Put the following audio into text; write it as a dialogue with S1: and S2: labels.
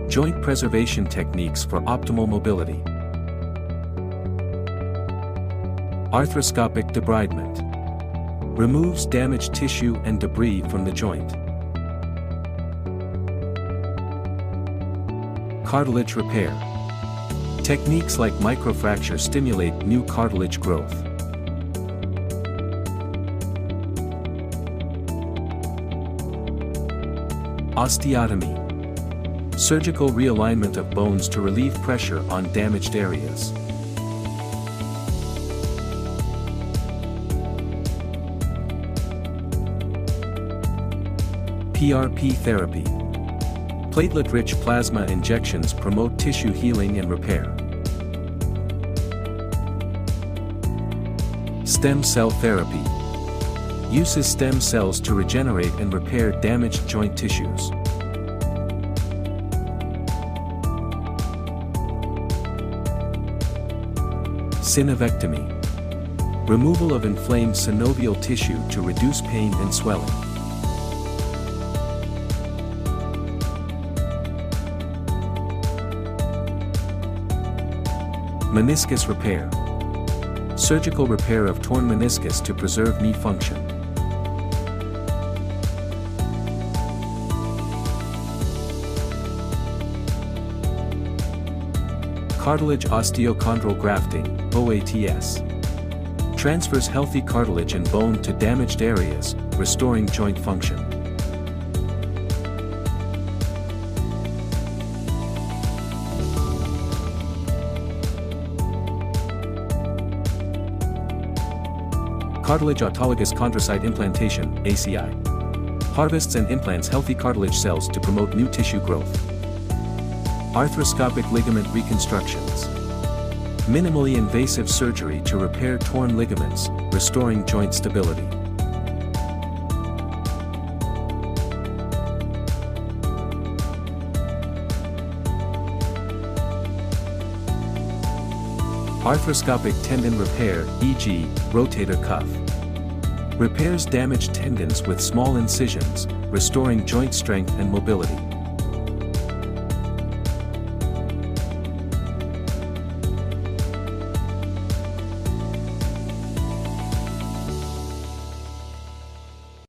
S1: Joint preservation techniques for optimal mobility. Arthroscopic debridement. Removes damaged tissue and debris from the joint. Cartilage repair. Techniques like microfracture stimulate new cartilage growth. Osteotomy. Surgical realignment of bones to relieve pressure on damaged areas. PRP therapy. Platelet-rich plasma injections promote tissue healing and repair. Stem cell therapy. Uses stem cells to regenerate and repair damaged joint tissues. Synovectomy. Removal of inflamed synovial tissue to reduce pain and swelling. Meniscus repair. Surgical repair of torn meniscus to preserve knee function. Cartilage osteochondral grafting, OATS. Transfers healthy cartilage and bone to damaged areas, restoring joint function. Cartilage autologous chondrocyte implantation, ACI. Harvests and implants healthy cartilage cells to promote new tissue growth. Arthroscopic ligament reconstructions. Minimally invasive surgery to repair torn ligaments, restoring joint stability. Arthroscopic tendon repair, e.g., rotator cuff. Repairs damaged tendons with small incisions, restoring joint strength and mobility.